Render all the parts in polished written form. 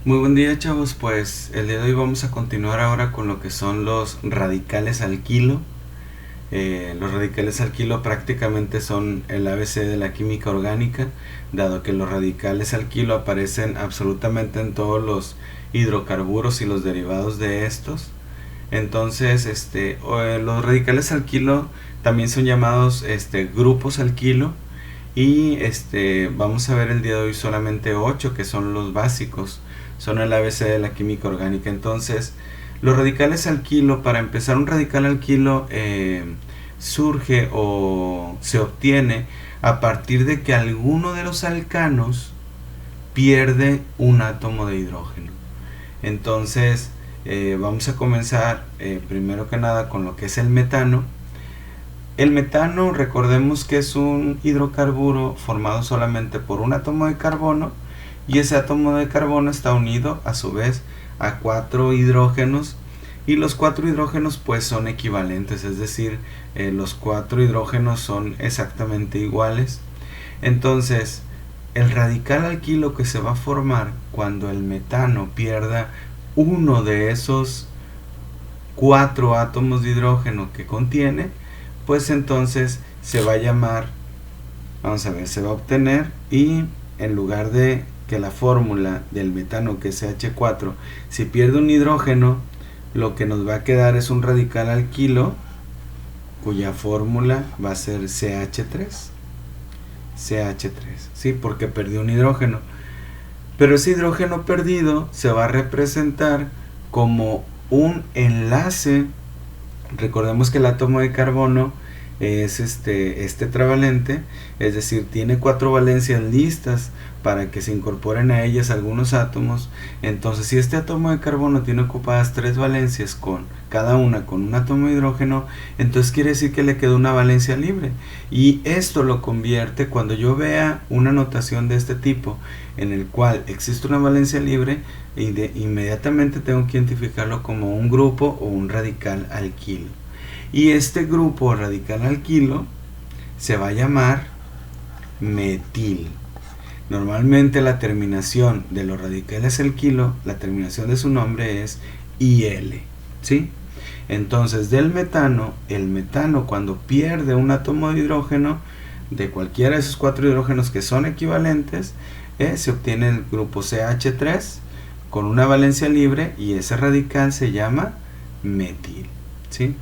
Muy buen día, chavos. Pues el día de hoy vamos a continuar ahora con lo que son los radicales alquilo. Los radicales alquilo prácticamente son el ABC de la química orgánica, dado que los radicales alquilo aparecen absolutamente en todos los hidrocarburos y los derivados de estos. Entonces, los radicales alquilo también son llamados grupos alquilo. Y vamos a ver el día de hoy solamente 8 que son los básicos, son el ABC de la química orgánica. Entonces, los radicales alquilo, para empezar, un radical alquilo surge o se obtiene a partir de que alguno de los alcanos pierde un átomo de hidrógeno. Entonces, vamos a comenzar primero que nada con lo que es el metano. El metano, recordemos que es un hidrocarburo formado solamente por un átomo de carbono, y ese átomo de carbono está unido a su vez a 4 hidrógenos, y los 4 hidrógenos pues son equivalentes, es decir, los 4 hidrógenos son exactamente iguales. Entonces, el radical alquilo que se va a formar cuando el metano pierda uno de esos 4 átomos de hidrógeno que contiene, pues entonces se va a llamar, vamos a ver, se va a obtener, y en lugar de que la fórmula del metano, que es CH4, si pierde un hidrógeno, lo que nos va a quedar es un radical alquilo cuya fórmula va a ser CH3, ¿sí? Porque perdió un hidrógeno. Pero ese hidrógeno perdido se va a representar como un enlace. Recordemos que el átomo de carbono es este tetravalente, es decir, tiene 4 valencias listas para que se incorporen a ellas algunos átomos. Entonces, si este átomo de carbono tiene ocupadas 3 valencias, con cada una con un átomo de hidrógeno, entonces quiere decir que le quedó una valencia libre. Y esto lo convierte, cuando yo vea una notación de este tipo en el cual existe una valencia libre, inmediatamente tengo que identificarlo como un grupo o un radical alquilo. Y este grupo radical alquilo se va a llamar metil. Normalmente la terminación de los radicales alquilo, la terminación de su nombre es IL, ¿sí? Entonces, del metano, el metano cuando pierde un átomo de hidrógeno de cualquiera de esos 4 hidrógenos que son equivalentes, se obtiene el grupo CH3 con una valencia libre, y ese radical se llama metil, ¿sí?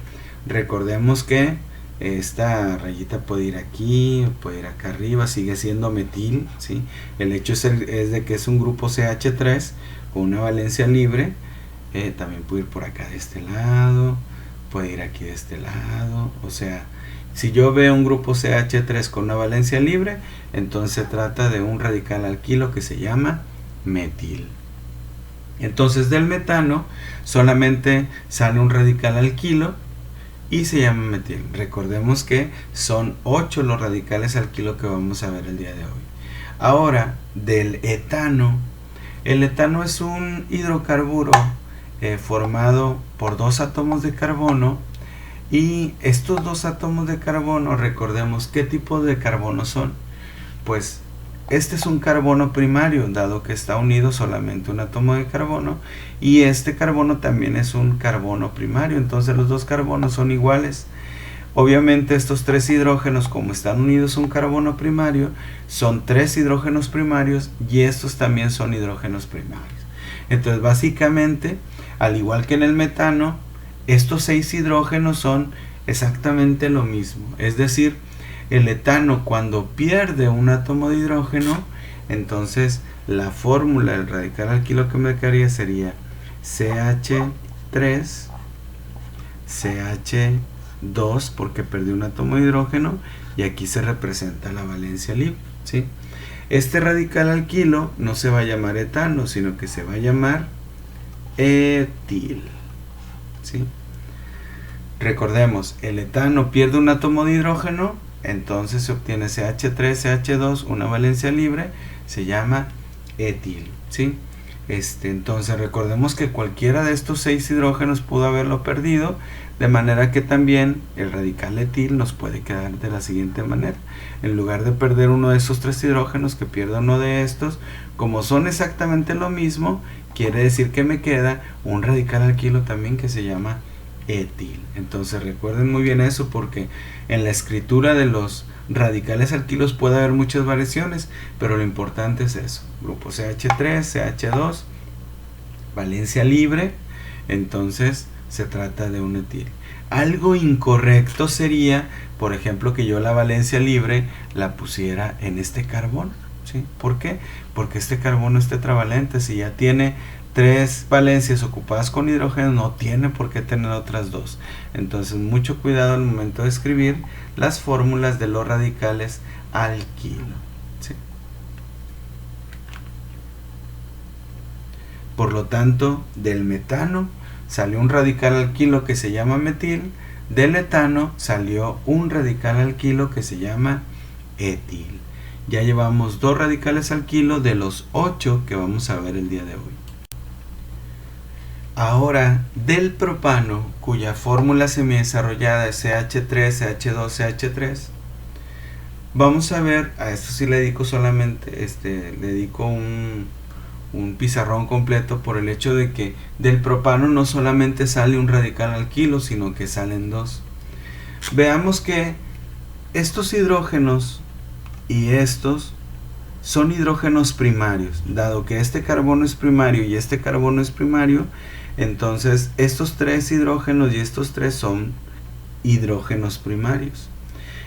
Recordemos que esta rayita puede ir aquí, puede ir acá arriba, sigue siendo metil, ¿sí? El hecho es de que es un grupo CH3 con una valencia libre. También puede ir por acá de este lado, puede ir aquí de este lado. O sea, si yo veo un grupo CH3 con una valencia libre, entonces se trata de un radical alquilo que se llama metil. Entonces, del metano solamente sale un radical alquilo y se llama metil. Recordemos que son 8 los radicales alquilo que vamos a ver el día de hoy. Ahora, del etano. El etano es un hidrocarburo formado por 2 átomos de carbono, y estos 2 átomos de carbono, recordemos qué tipo de carbono son. Pues este es un carbono primario, dado que está unido solamente un átomo de carbono, y este carbono también es un carbono primario. Entonces los 2 carbonos son iguales. Obviamente estos 3 hidrógenos, como están unidos a un carbono primario, son 3 hidrógenos primarios, y estos también son hidrógenos primarios. Entonces, básicamente, al igual que en el metano, estos 6 hidrógenos son exactamente lo mismo. Es decir, el etano, cuando pierde un átomo de hidrógeno, entonces la fórmula del radical alquilo que me quedaría sería CH3, CH2, porque perdió un átomo de hidrógeno, y aquí se representa la valencia libre, ¿sí? Este radical alquilo no se va a llamar etano, sino que se va a llamar etil, ¿sí? Recordemos, el etano pierde un átomo de hidrógeno, entonces se obtiene CH3, CH2, una valencia libre, se llama etil, ¿sí? Entonces recordemos que cualquiera de estos 6 hidrógenos pudo haberlo perdido, de manera que también el radical etil nos puede quedar de la siguiente manera. En lugar de perder uno de esos 3 hidrógenos, que pierda uno de estos, como son exactamente lo mismo, quiere decir que me queda un radical alquilo también que se llama etil. Entonces recuerden muy bien eso, porque en la escritura de los radicales alquilos puede haber muchas variaciones, pero lo importante es eso: grupo CH3, CH2, valencia libre, entonces se trata de un etil. Algo incorrecto sería, por ejemplo, que yo la valencia libre la pusiera en este carbono, ¿sí? ¿Por qué? Porque este carbono es tetravalente. Si ya tiene 3 valencias ocupadas con hidrógeno, no tiene por qué tener otras 2. Entonces mucho cuidado al momento de escribir las fórmulas de los radicales alquilo, ¿sí? Por lo tanto, del metano salió un radical alquilo que se llama metil, del etano salió un radical alquilo que se llama etil. Ya llevamos 2 radicales alquilo de los 8 que vamos a ver el día de hoy. Ahora, del propano, cuya fórmula semidesarrollada es CH3, CH2, CH3, vamos a ver, a esto sí le dedico solamente, le dedico un pizarrón completo, por el hecho de que del propano no solamente sale un radical alquilo, sino que salen 2. Veamos que estos hidrógenos y estos son hidrógenos primarios. Dado que este carbono es primario y este carbono es primario, entonces estos 3 hidrógenos y estos 3 son hidrógenos primarios.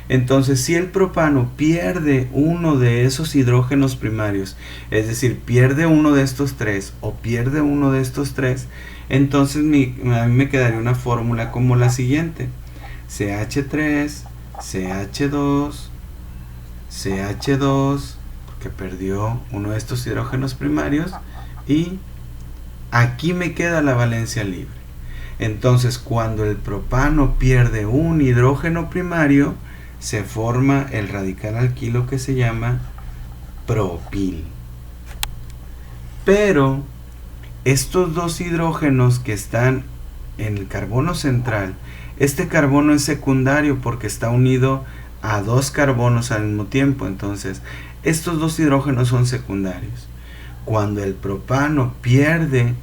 Entonces, si el propano pierde uno de esos hidrógenos primarios, es decir, pierde uno de estos 3 o pierde uno de estos 3, entonces a mí me quedaría una fórmula como la siguiente: CH3, CH2, CH2, que perdió uno de estos hidrógenos primarios, y aquí me queda la valencia libre. Entonces, cuando el propano pierde un hidrógeno primario, se forma el radical alquilo que se llama propil. Pero estos 2 hidrógenos que están en el carbono central, este carbono es secundario porque está unido a 2 carbonos al mismo tiempo. Entonces estos 2 hidrógenos son secundarios. Cuando el propano pierde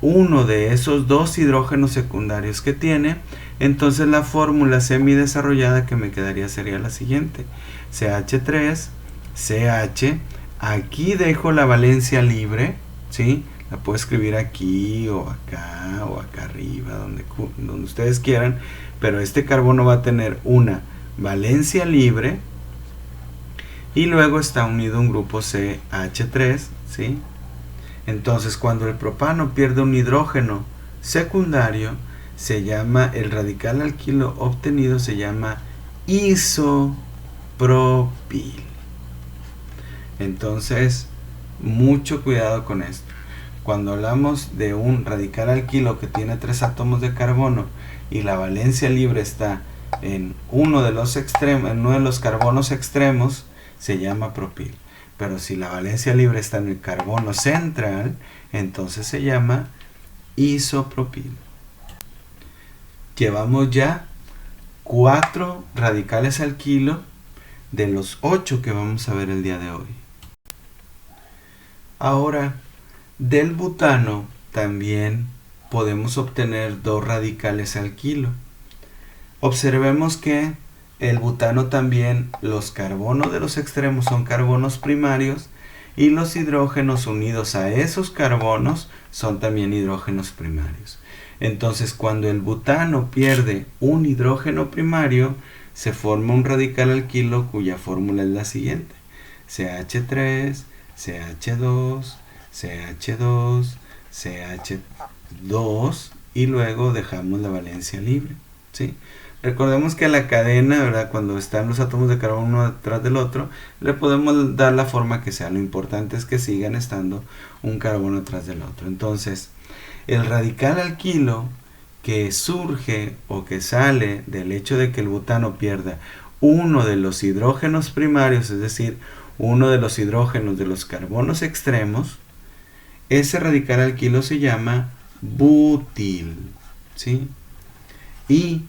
uno de esos 2 hidrógenos secundarios que tiene, entonces la fórmula semidesarrollada que me quedaría sería la siguiente: CH3, CH, aquí dejo la valencia libre, ¿sí? La puedo escribir aquí o acá arriba, donde ustedes quieran, pero este carbono va a tener una valencia libre y luego está unido un grupo CH3, ¿sí? Entonces, cuando el propano pierde un hidrógeno secundario, se llama, el radical alquilo obtenido se llama isopropil. Entonces, mucho cuidado con esto. Cuando hablamos de un radical alquilo que tiene 3 átomos de carbono y la valencia libre está en uno de los extremos, en uno de los carbonos extremos, se llama propil. Pero si la valencia libre está en el carbono central, entonces se llama isopropil. Llevamos ya 4 radicales alquilo de los 8 que vamos a ver el día de hoy. Ahora, del butano también podemos obtener 2 radicales alquilo. Observemos que el butano también, los carbonos de los extremos son carbonos primarios y los hidrógenos unidos a esos carbonos son también hidrógenos primarios. Entonces, cuando el butano pierde un hidrógeno primario, se forma un radical alquilo cuya fórmula es la siguiente: CH3, CH2, CH2, CH2, y luego dejamos la valencia libre, ¿sí? Recordemos que a la cadena, ¿verdad?, cuando están los átomos de carbono uno detrás del otro, le podemos dar la forma que sea. Lo importante es que sigan estando un carbono detrás del otro. Entonces, el radical alquilo que surge o que sale del hecho de que el butano pierda uno de los hidrógenos primarios, es decir, uno de los hidrógenos de los carbonos extremos, ese radical alquilo se llama butil, ¿sí? Y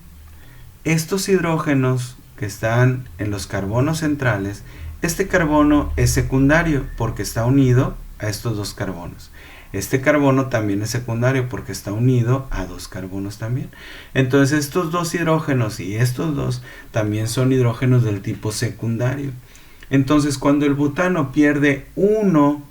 estos hidrógenos que están en los carbonos centrales, este carbono es secundario porque está unido a estos dos carbonos. Este carbono también es secundario porque está unido a dos carbonos también. Entonces estos dos hidrógenos y estos dos también son hidrógenos del tipo secundario. Entonces cuando el butano pierde uno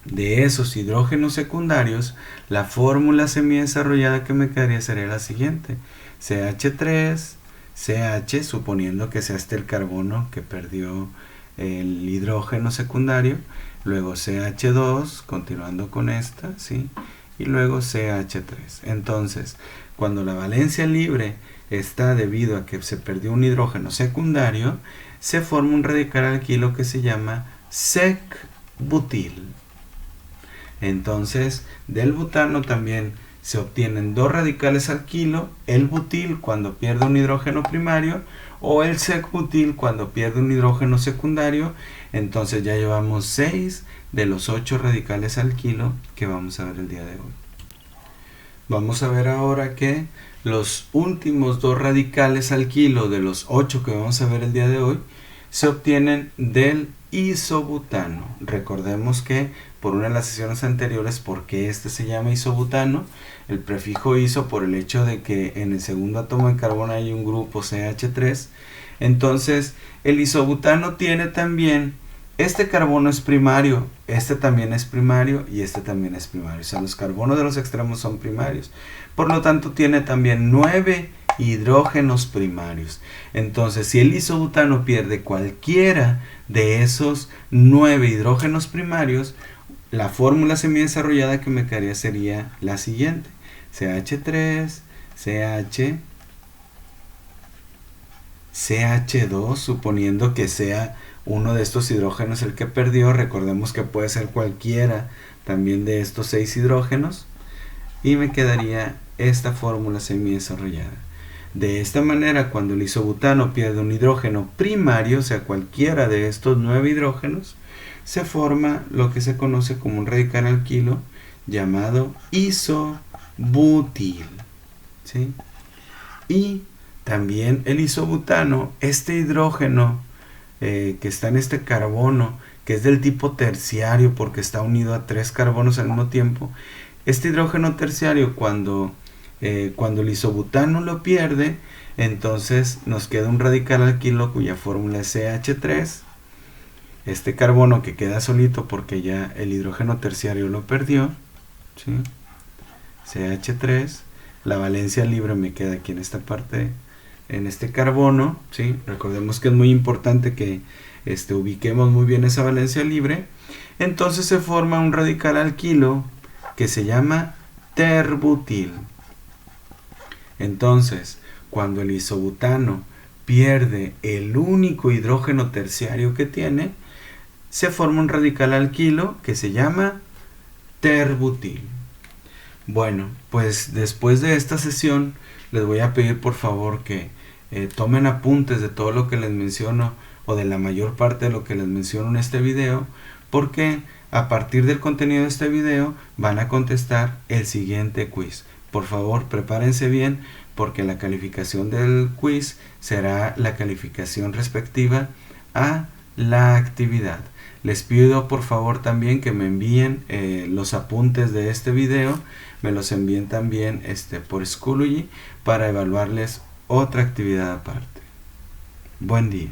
de esos hidrógenos secundarios, la fórmula semidesarrollada que me quedaría sería la siguiente: CH3, CH, suponiendo que sea este el carbono que perdió el hidrógeno secundario, luego CH2, continuando con esta, ¿sí? Y luego CH3. Entonces, cuando la valencia libre está debido a que se perdió un hidrógeno secundario, se forma un radical alquilo que se llama sec-butil. Entonces, del butano también se obtienen dos radicales alquilo, el butil cuando pierde un hidrógeno primario o el sec-butil cuando pierde un hidrógeno secundario. Entonces ya llevamos 6 de los 8 radicales alquilo que vamos a ver el día de hoy. Vamos a ver ahora que los últimos dos radicales alquilo de los 8 que vamos a ver el día de hoy se obtienen del isobutano. Recordemos que por una de las sesiones anteriores, ¿por qué este se llama isobutano? El prefijo iso por el hecho de que en el segundo átomo de carbono hay un grupo CH3. Entonces el isobutano tiene también, este carbono es primario, este también es primario y este también es primario. O sea, los carbonos de los extremos son primarios. Por lo tanto tiene también 9 hidrógenos primarios. Entonces, si el isobutano pierde cualquiera de esos 9 hidrógenos primarios, la fórmula semidesarrollada que me quedaría sería la siguiente: CH3, CH, CH2, suponiendo que sea uno de estos hidrógenos el que perdió. Recordemos que puede ser cualquiera también de estos 6 hidrógenos. Y me quedaría esta fórmula semidesarrollada. De esta manera, cuando el isobutano pierde un hidrógeno primario, o sea, cualquiera de estos 9 hidrógenos, se forma lo que se conoce como un radical alquilo llamado isobutil, ¿sí? Y también el isobutano, este hidrógeno que está en este carbono, que es del tipo terciario porque está unido a 3 carbonos al mismo tiempo, este hidrógeno terciario cuando el isobutano lo pierde, entonces nos queda un radical alquilo cuya fórmula es CH3. Este carbono que queda solito porque ya el hidrógeno terciario lo perdió, ¿sí? CH3. La valencia libre me queda aquí en esta parte, en este carbono, ¿sí? Recordemos que es muy importante que ubiquemos muy bien esa valencia libre. Entonces se forma un radical alquilo que se llama terbutil. Entonces, cuando el isobutano pierde el único hidrógeno terciario que tiene, se forma un radical alquilo que se llama terbutil. Bueno, pues después de esta sesión les voy a pedir por favor que tomen apuntes de todo lo que les menciono o de la mayor parte de lo que les menciono en este video, porque a partir del contenido de este video van a contestar el siguiente quiz. Por favor, prepárense bien porque la calificación del quiz será la calificación respectiva a la actividad. Les pido por favor también que me envíen los apuntes de este video, me los envíen también por Schoology para evaluarles otra actividad aparte. Buen día.